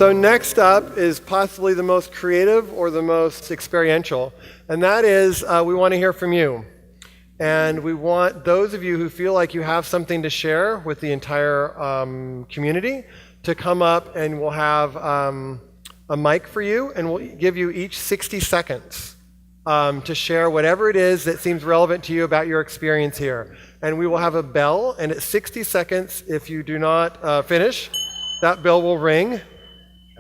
So next up is possibly the most creative or the most experiential, and that is we want to hear from you. And we want those of you who feel like you have something to share with the entire community to come up, and we'll have a mic for you, and we'll give you each 60 seconds to share whatever it is that seems relevant to you about your experience here. And we will have a bell, and at 60 seconds, if you do not finish, that bell will ring.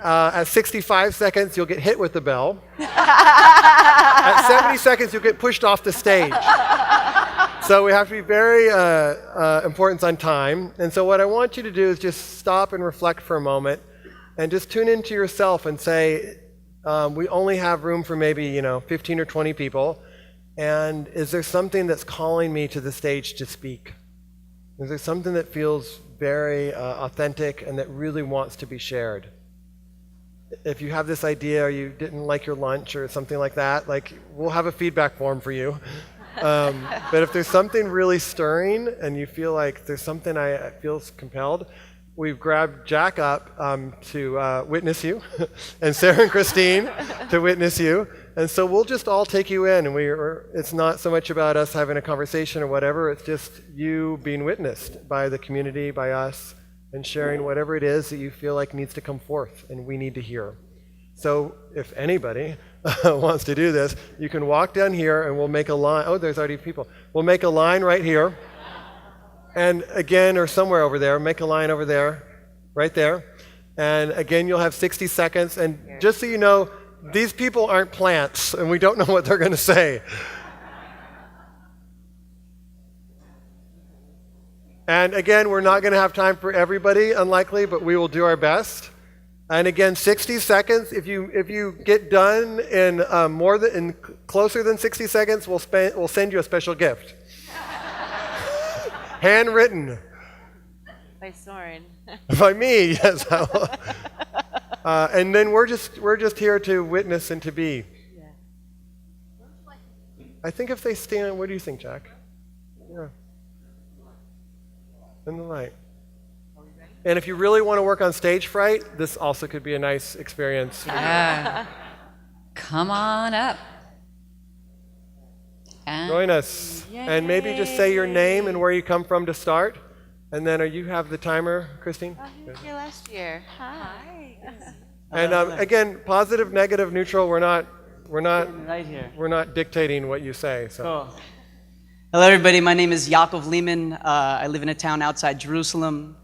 At 65 seconds, you'll get hit with the bell. At 70 seconds, you'll get pushed off the stage. So we have to be very important on time. And so what I want you to do is just stop and reflect for a moment and just tune into yourself and say, we only have room for maybe 15 or 20 people. And is there something that's calling me to the stage to speak? Is there something that feels very authentic and that really wants to be shared? If you have this idea or you didn't like your lunch or something like that, we'll have a feedback form for you. But if there's something really stirring and you feel like there's something I feel compelled, we've grabbed Jack up to witness you, and Sarah and Christine to witness you. And so we'll just all take you in, and it's not so much about us having a conversation or whatever, it's just you being witnessed by the community, by us, and sharing whatever it is that you feel like needs to come forth and we need to hear. So if anybody wants to do this, you can walk down here and we'll make a line. Oh, there's already people. We'll make a line right here. And again, or somewhere over there, make a line over there, right there. And again, you'll have 60 seconds. And just so you know, these people aren't plants and we don't know what they're going to say. And again, we're not going to have time for everybody, unlikely, but we will do our best. And again, 60 seconds. If you get done in closer than 60 seconds, we'll send you a special gift, handwritten. By Soren. By me, yes. And then we're just here to witness and to be. Yeah. I think if they stand, what do you think, Jack? Yeah. In the light. And if you really want to work on stage fright, this also could be a nice experience. Yeah. Come on up. And join us. Yay. And maybe just say your name and where you come from to start. And then you have the timer, Christine? Oh, he was here last year. Hi. And again, positive, negative, neutral, we're not right here. We're not dictating what you say. So. Cool. Hello, everybody. My name is Yaakov Lehman. I live in a town outside Jerusalem.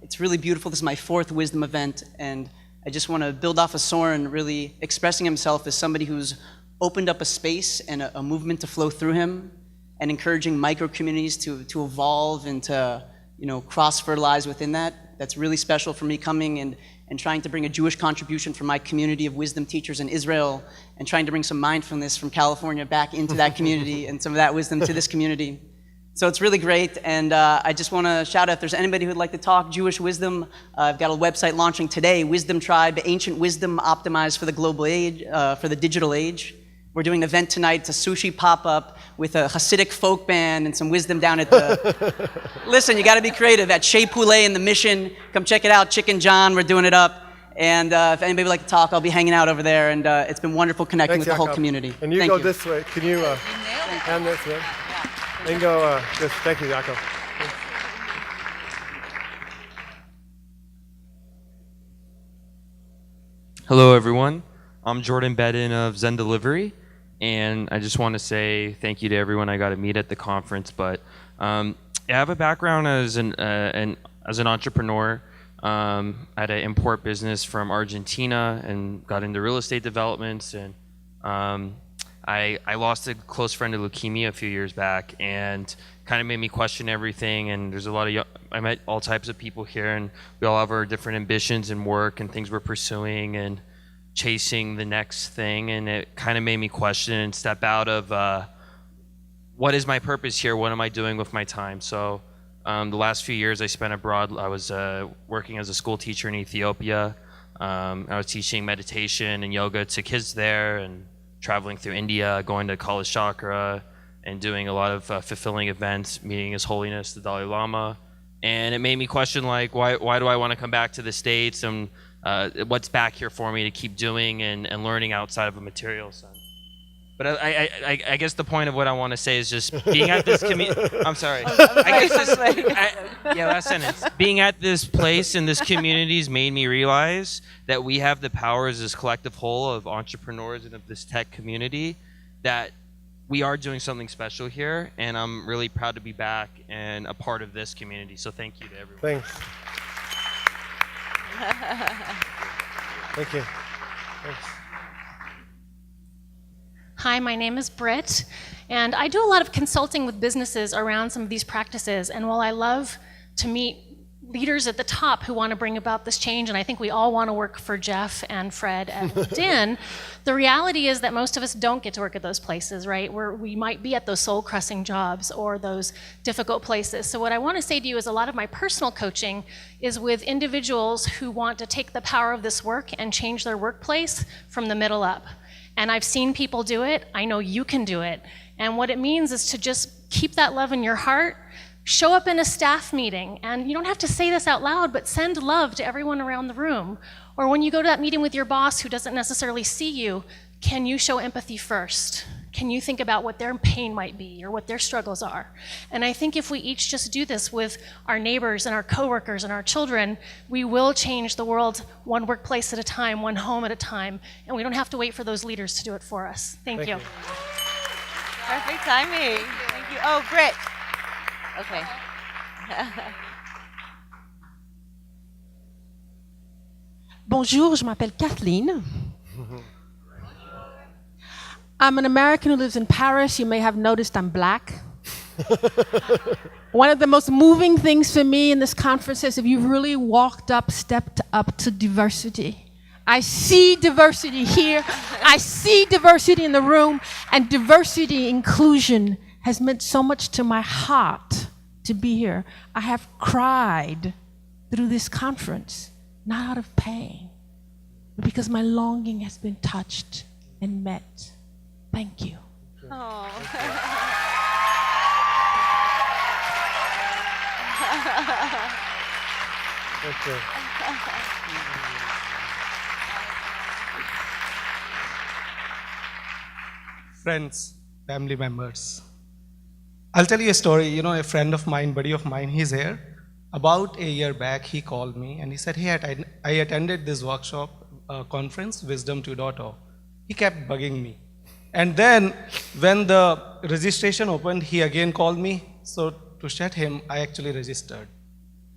It's really beautiful. This is my 4th Wisdom event, and I just want to build off of Soren, really expressing himself as somebody who's opened up a space and a movement to flow through him, and encouraging micro-communities to evolve and to cross-fertilize within that. That's really special for me, coming and trying to bring a Jewish contribution from my community of wisdom teachers in Israel, and trying to bring some mindfulness from California back into that community and some of that wisdom to this community. So it's really great, and I just want to shout out if there's anybody who'd like to talk Jewish wisdom. I've got a website launching today, Wisdom Tribe, Ancient Wisdom Optimized for the Global Age, for the Digital Age. We're doing an event tonight. It's a sushi pop-up with a Hasidic folk band and some wisdom down at the... Listen, you got to be creative. At Shea Poulet in the Mission. Come check it out. Chicken John, we're doing it up. And if anybody would like to talk, I'll be hanging out over there. And it's been wonderful connecting with the whole community. And you go this way. Can you hand this way? And go this. Thank you, Yaakov. Hello, everyone. I'm Jordan Bedin of Zen Delivery. And I just want to say thank you to everyone I got to meet at the conference. But I have a background as an entrepreneur. I had an import business from Argentina and got into real estate developments. And I lost a close friend to leukemia a few years back, and kind of made me question everything. And there's a lot of I met all types of people here, and we all have our different ambitions and work and things we're pursuing and chasing the next thing, and it kind of made me question and step out of what is my purpose here? What am I doing with my time? So the last few years I spent abroad. I was working as a school teacher in Ethiopia. I was teaching meditation and yoga to kids there, and traveling through India, going to Kala Chakra, and doing a lot of fulfilling events, meeting His Holiness the Dalai Lama. And it made me question, like, why do I want to come back to the States? And what's back here for me to keep doing and learning outside of a material sense. But I guess the point of what I want to say is just being at this I'm sorry. I guess last sentence. Being at this place and this community has made me realize that we have the power as this collective whole of entrepreneurs and of this tech community, that we are doing something special here, and I'm really proud to be back and a part of this community. So thank you to everyone. Thanks. Thank you. Thanks. Hi, my name is Britt, and I do a lot of consulting with businesses around some of these practices. And while I love to meet leaders at the top who want to bring about this change, and I think we all want to work for Jeff and Fred and Din, the reality is that most of us don't get to work at those places, right? We might be at those soul-crushing jobs or those difficult places. So what I want to say to you is a lot of my personal coaching is with individuals who want to take the power of this work and change their workplace from the middle up. And I've seen people do it. I know you can do it. And what it means is to just keep that love in your heart, show up in a staff meeting, and you don't have to say this out loud, but send love to everyone around the room. Or when you go to that meeting with your boss who doesn't necessarily see you, can you show empathy first? Can you think about what their pain might be or what their struggles are? And I think if we each just do this with our neighbors and our coworkers and our children, we will change the world one workplace at a time, one home at a time, and we don't have to wait for those leaders to do it for us. Thank you. Perfect timing. Thank you. Oh, Britt. Okay. Bonjour, je m'appelle Kathleen. I'm an American who lives in Paris. You may have noticed I'm black. One of the most moving things for me in this conference is if you've really stepped up to diversity. I see diversity here. I see diversity in the room. And diversity, inclusion has meant so much to my heart to be here. I have cried through this conference, not out of pain, but because my longing has been touched and met. Thank you. Oh. Thank you. Friends, family members. I'll tell you a story. You know, a friend of mine, buddy of mine, he's here. About a year back, he called me and he said, hey, I attended this workshop conference, Wisdom 2.0. He kept bugging me. And then when the registration opened, he again called me. So to shut him, I actually registered.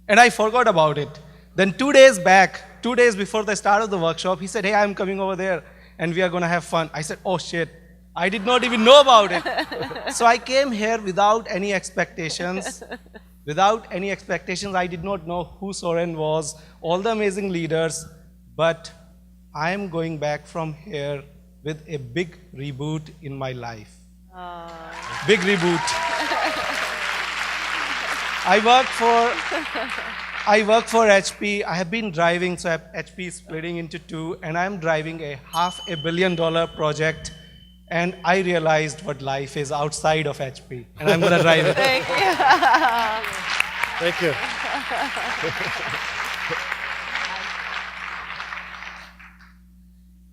And I forgot about it. Then 2 days back, 2 days before the start of the workshop, he said, hey, I'm coming over there and we are going to have fun. I said, oh shit, I did not even know about it. So I came here without any expectations. Without any expectations, I did not know who Soren was, all the amazing leaders, but I am going back from here with a big reboot in my life. Big reboot. I work for HP. I have been driving, so HP is splitting into two, and I'm driving a $500 million project, and I realized what life is outside of HP, and I'm gonna drive it. Thank you. Thank you.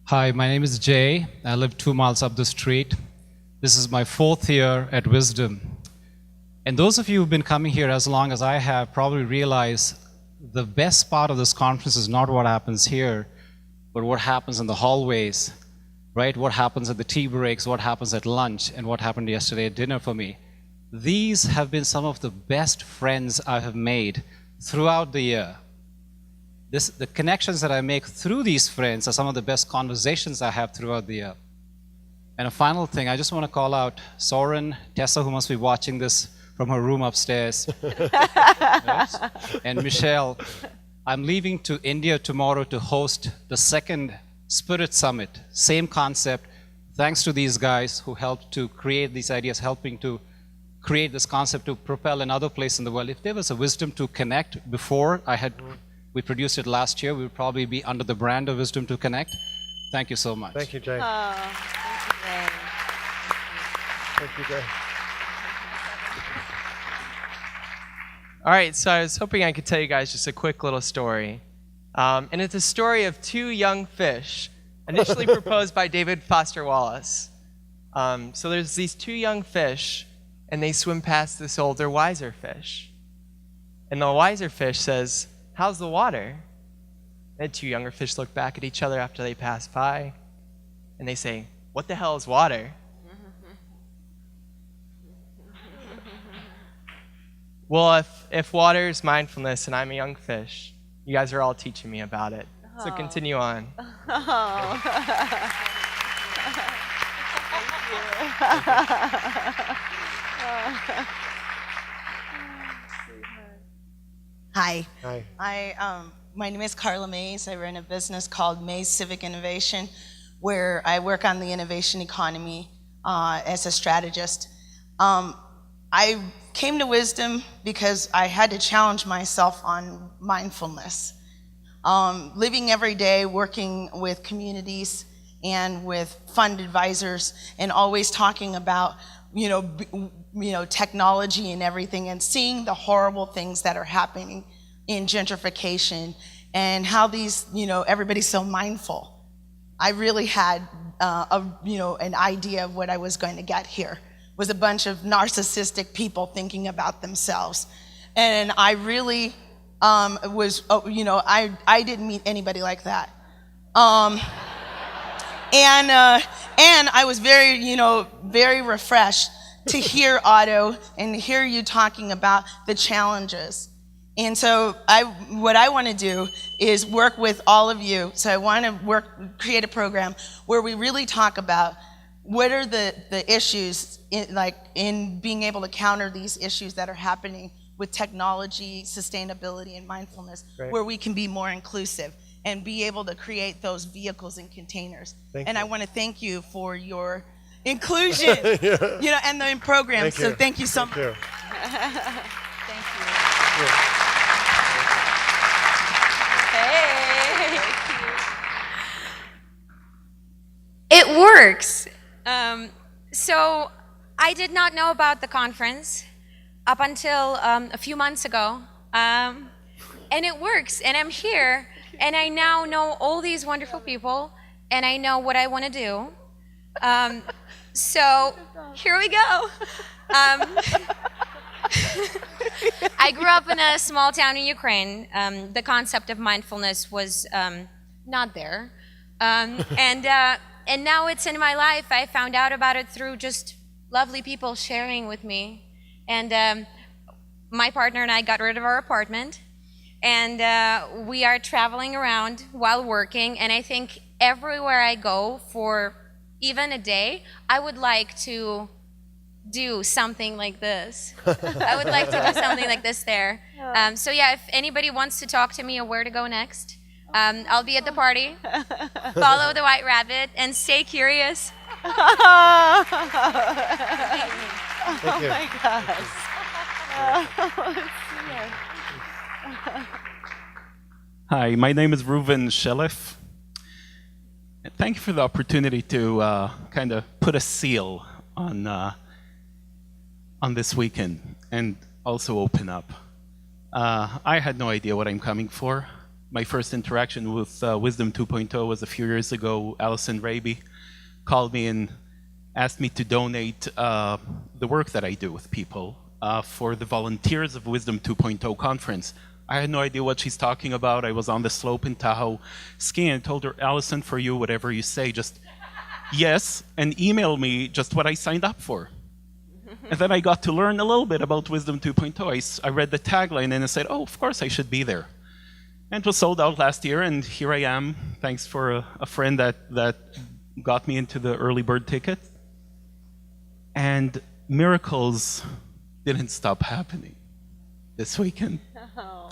Hi, my name is Jay. I live 2 miles up the street. This is my 4th year at Wisdom. And those of you who've been coming here as long as I have probably realize the best part of this conference is not what happens here, but what happens in the hallways, right? What happens at the tea breaks, what happens at lunch, and what happened yesterday at dinner for me. These have been some of the best friends I have made throughout the year. The connections that I make through these friends are some of the best conversations I have throughout the year. And a final thing, I just want to call out Soren, Tessa, who must be watching this from her room upstairs, yes? And Michelle. I'm leaving to India tomorrow to host the 2nd Spirit Summit. Same concept, thanks to these guys who helped to create these ideas, helping to create this concept to propel another place in the world. If there was a Wisdom to Connect before we produced it last year, we would probably be under the brand of Wisdom to Connect. Thank you so much. Thank you, Jay. Oh, thank you, Jay. Thank you, Jay. All right, so I was hoping I could tell you guys just a quick little story. And it's a story of two young fish, initially proposed by David Foster Wallace. So there's these two young fish, and they swim past this older, wiser fish. And the wiser fish says, "How's the water?" And the two younger fish look back at each other after they pass by, and they say, "What the hell is water?" Well, if water is mindfulness and I'm a young fish, you guys are all teaching me about it. So continue on. Hi. Hi. My name is Carla Mays. I run a business called Mays Civic Innovation, where I work on the innovation economy as a strategist. I came to Wisdom because I had to challenge myself on mindfulness. Living every day, working with communities and with fund advisors, and always talking about technology and everything, and seeing the horrible things that are happening in gentrification and how these, everybody's so mindful. I really had an idea of what I was going to get here. Was a bunch of narcissistic people thinking about themselves. And I really I didn't meet anybody like that. And I was very refreshed to hear Otto and hear you talking about the challenges. And so what I want to do is work with all of you. So I want to create a program where we really talk about what are the issues in being able to counter these issues that are happening with technology, sustainability, and mindfulness, where we can be more inclusive and be able to create those vehicles and containers. And I want to thank you for your inclusion, and the program. So thank you so much. Thank you. Hey. It works. So I did not know about the conference up until a few months ago. And it works, and I'm here, and I now know all these wonderful people, and I know what I want to do. So here we go. I grew up in a small town in Ukraine. The concept of mindfulness was not there. And now it's in my life. I found out about it through just lovely people sharing with me. And my partner and I got rid of our apartment. And we are traveling around while working. And I think everywhere I go for even a day, I would like to do something like this. I would like to do something like this there. So yeah, if anybody wants to talk to me or where to go next, I'll be at the party. Follow the white rabbit and stay curious. Thank you. My gosh. Hi, my name is Reuven Shelef. Thank you for the opportunity to kind of put a seal on this weekend and also open up. I had no idea what I'm coming for. My first interaction with Wisdom 2.0 was a few years ago. Allison Raby called me and asked me to donate the work that I do with people for the volunteers of Wisdom 2.0 conference. I had no idea what she's talking about. I was on the slope in Tahoe skiing and told her, Allison, for you, whatever you say, just yes, and email me just what I signed up for. And then I got to learn a little bit about Wisdom 2.0. I read the tagline and I said, oh, of course I should be there. And it was sold out last year, and here I am, thanks for a friend that got me into the early bird ticket. And miracles didn't stop happening this weekend. Oh.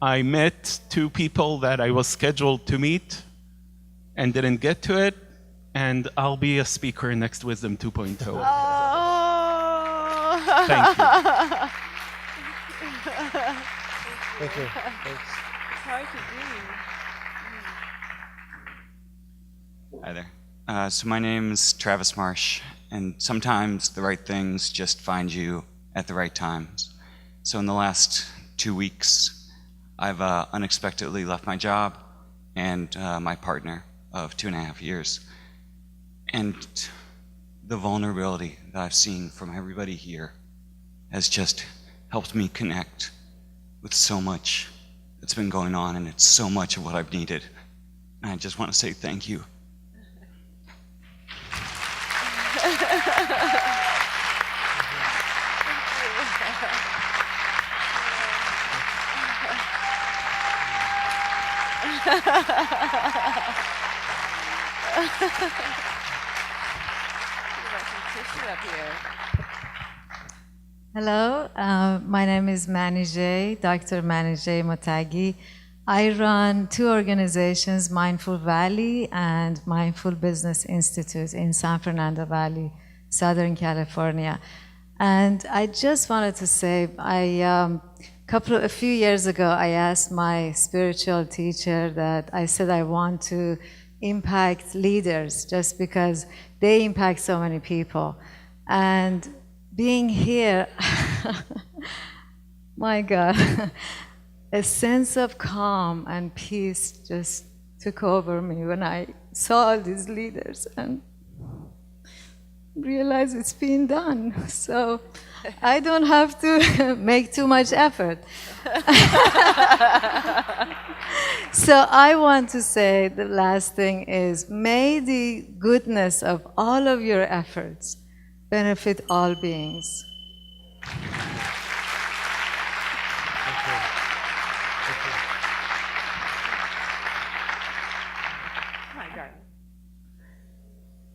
I met two people that I was scheduled to meet and didn't get to it, and I'll be a speaker in next Wisdom 2.0. Oh. Thank you. Thank you. Thanks. It's hard to do. Hi there. So my name's Travis Marsh, and sometimes the right things just find you at the right times. So in the last 2 weeks, I've unexpectedly left my job and my partner of 2.5 years. And the vulnerability that I've seen from everybody here has just helped me connect with so much that's been going on, and it's so much of what I've needed. And I just want to say thank you. Hello, my name is Manijay, Dr. Manijay Motagi. I run 2 organizations, Mindful Valley and Mindful Business Institute in San Fernando Valley, Southern California. And I just wanted to say, a few years ago, I asked my spiritual teacher that I said I want to impact leaders just because they impact so many people. And being here, my God, a sense of calm and peace just took over me when I saw all these leaders and realized it's being done. So I don't have to make too much effort. So I want to say the last thing is, may the goodness of all of your efforts benefit all beings.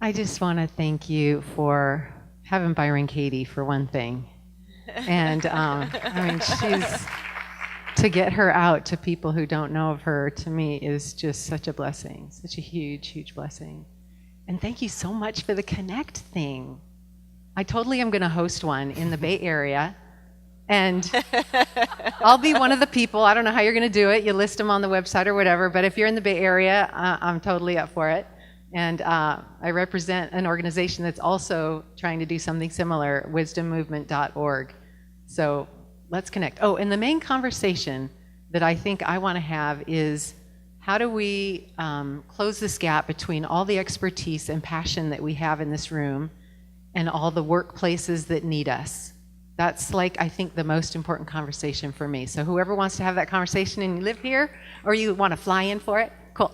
I just want to thank you for having Byron Katie for one thing. And I mean, to get her out to people who don't know of her, to me, is just such a blessing, such a huge, huge blessing. And thank you so much for the Connect thing. I totally am going to host one in the Bay Area. And I'll be one of the people. I don't know how you're going to do it. You list them on the website or whatever. But if you're in the Bay Area, I'm totally up for it. And I represent an organization that's also trying to do something similar, wisdommovement.org. So let's connect. Oh, and the main conversation that I think I want to have is, how do we close this gap between all the expertise and passion that we have in this room and all the workplaces that need us? That's, like, I think, the most important conversation for me. So whoever wants to have that conversation and you live here, or you want to fly in for it, cool.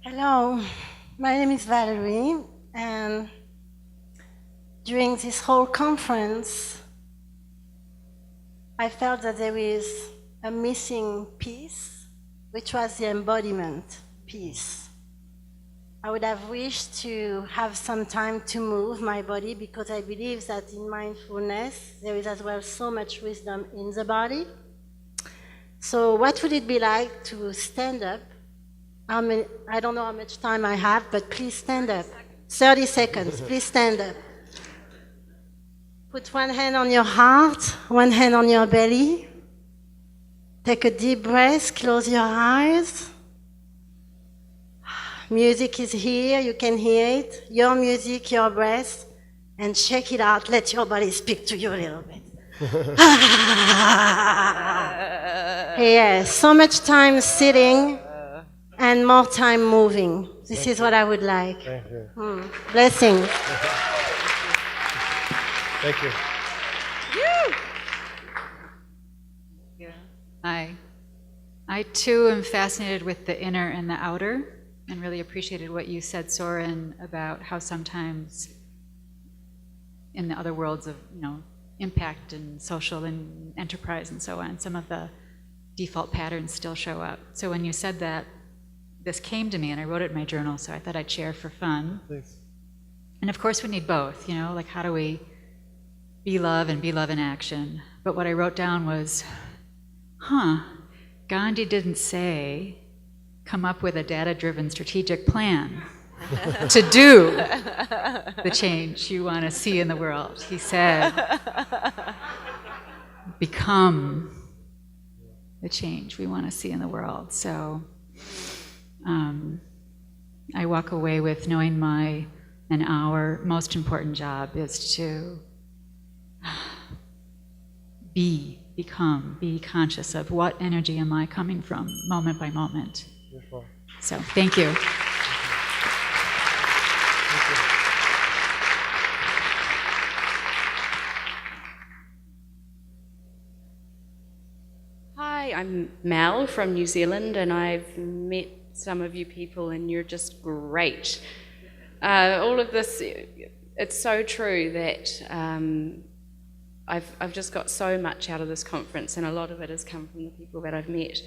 Hello, my name is Valerie, and during this whole conference, I felt that there is a missing piece, which was the embodiment piece. I would have wished to have some time to move my body, because I believe that in mindfulness, there is as well so much wisdom in the body. So what would it be like to stand up? I don't know how much time I have, but please stand up. 30 seconds, please stand up. Put one hand on your heart, one hand on your belly. Take a deep breath, close your eyes. Music is here, you can hear it. Your music, your breath, and check it out. Let your body speak to you a little bit. Yes, so much time sitting and more time moving. This is what I would like. Thank you. Blessings. Thank you. Hi. I too am fascinated with the inner and the outer, and really appreciated what you said, Soren, about how sometimes in the other worlds of, impact and social and enterprise and so on, some of the default patterns still show up. So when you said that, this came to me, and I wrote it in my journal, so I thought I'd share for fun. Please. And of course we need both, like how do we be love and be love in action? But what I wrote down was, Gandhi didn't say, come up with a data-driven strategic plan to do the change you want to see in the world. He said, become the change we want to see in the world. So I walk away with knowing my And our most important job is to be conscious of what energy am I coming from moment by moment. Beautiful. So thank you. Hi, I'm Mel from New Zealand, and I've met some of you people, and you're just great. All of this, it's so true that I've just got so much out of this conference, and a lot of it has come from the people that I've met.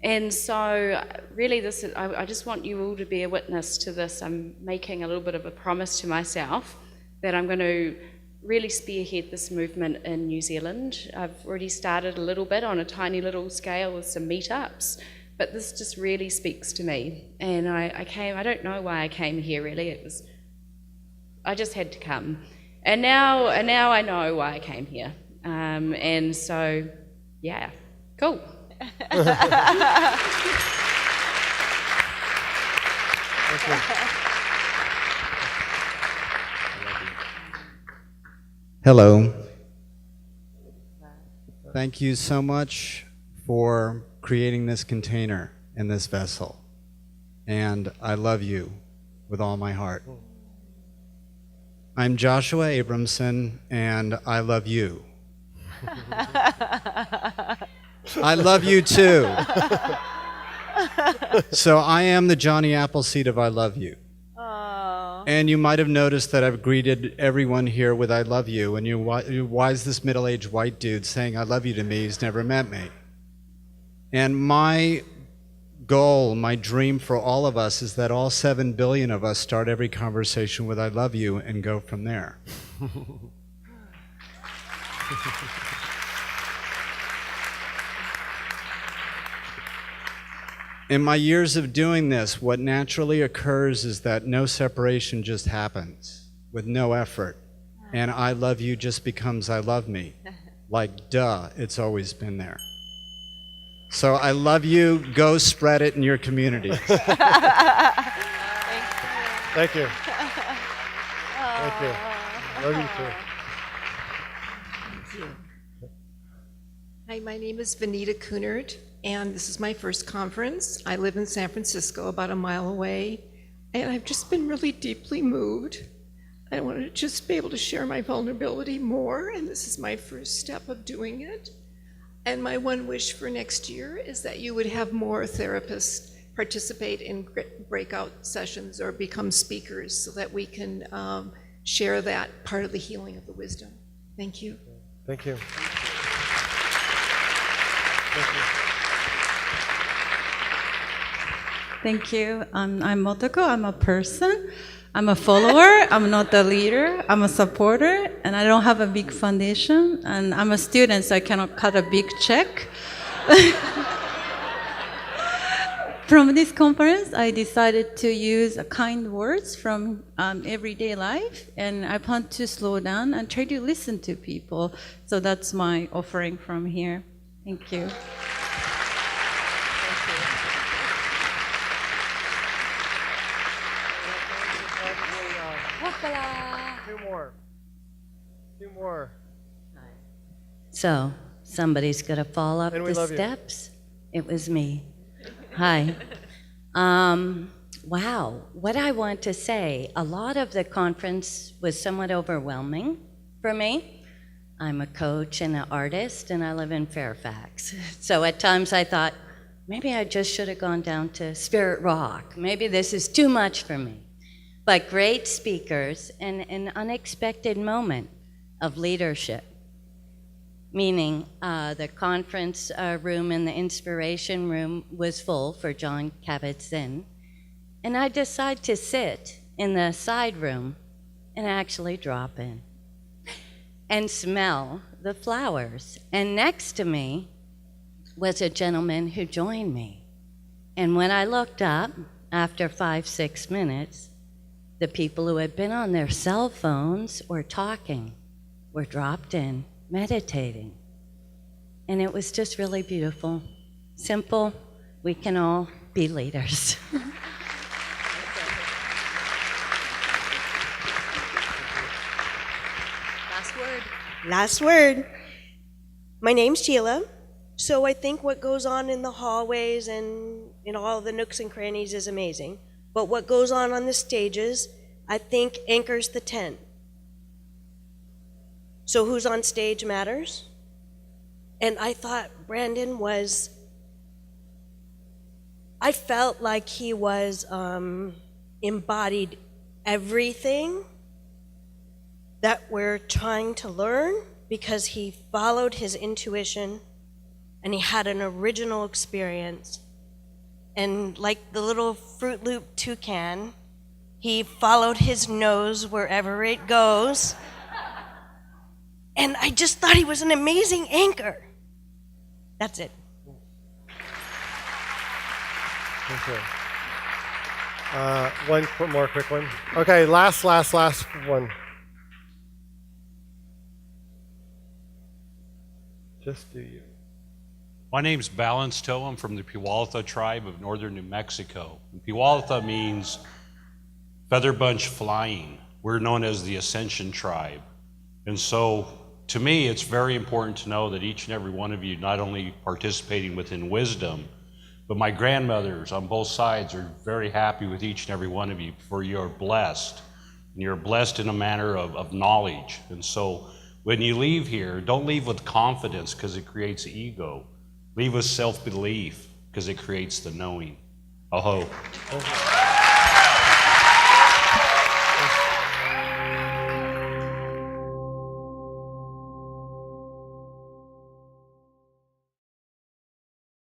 And so really I just want you all to be a witness to this. I'm making a little bit of a promise to myself that I'm going to really spearhead this movement in New Zealand. I've already started a little bit on a tiny little scale with some meetups, but this just really speaks to me. And I don't know why I came here really, I just had to come. And now I know why I came here. And so, yeah, cool. Hello. Thank you so much for creating this container and this vessel. And I love you with all my heart. I'm Joshua Abramson, and I love you. I love you too. So I am the Johnny Appleseed of I love you. And you might have noticed that I've greeted everyone here with I love you, and why is this middle-aged white dude saying I love you to me? He's never met me. And my goal, my dream for all of us is that all 7 billion of us start every conversation with I love you and go from there. In my years of doing this, what naturally occurs is that no separation just happens with no effort. And I love you just becomes I love me. Like, duh, it's always been there. So I love you. Go spread it in your community. Thank you. Thank you. Love you too. Thank you. Hi, my name is Vanita Cunard, and this is my first conference. I live in San Francisco, about a mile away, and I've just been really deeply moved. I want to just be able to share my vulnerability more, and this is my first step of doing it. And my one wish for next year is that you would have more therapists participate in breakout sessions or become speakers so that we can share that part of the healing of the wisdom. Thank you. Thank you. Thank you. I'm Motoko. I'm a person. I'm a follower. I'm not a leader. I'm a supporter, and I don't have a big foundation. And I'm a student, so I cannot cut a big check. From this conference, I decided to use kind words from everyday life, and I want to slow down and try to listen to people. So that's my offering from here. Thank you. Two more. So, somebody's got to fall up the steps. It was me. Hi. Wow. What I want to say, a lot of the conference was somewhat overwhelming for me. I'm a coach and an artist, and I live in Fairfax. So at times I thought, maybe I just should have gone down to Spirit Rock. Maybe this is too much for me. But great speakers and an unexpected moment of leadership, meaning the conference room and the inspiration room was full for John Kabat-Zinn, and I decided to sit in the side room and actually drop in and smell the flowers. And next to me was a gentleman who joined me. And when I looked up, after 5-6 minutes, the people who had been on their cell phones or talking were dropped in, meditating. And it was just really beautiful. Simple, we can all be leaders. Last word. My name's Sheila. So I think what goes on in the hallways and in all the nooks and crannies is amazing. But what goes on the stages, I think anchors the tent. So who's on stage matters. And I thought Brandon was, I felt like he was embodied everything that we're trying to learn, because he followed his intuition and he had an original experience. And like the little Fruit Loop toucan, he followed his nose wherever it goes. And I just thought he was an amazing anchor. That's it. Okay. One more quick one. Okay, last one. Just do you. My name's Balance Toe. I'm from the Puyallup tribe of northern New Mexico. And Puyallup means feather bunch flying. We're known as the Ascension tribe. And so, to me, it's very important to know that each and every one of you not only participating within wisdom, but my grandmothers on both sides are very happy with each and every one of you, for you're blessed. And you're blessed in a manner of knowledge. And so, when you leave here, don't leave with confidence because it creates ego. Leave with self-belief because it creates the knowing. Aho.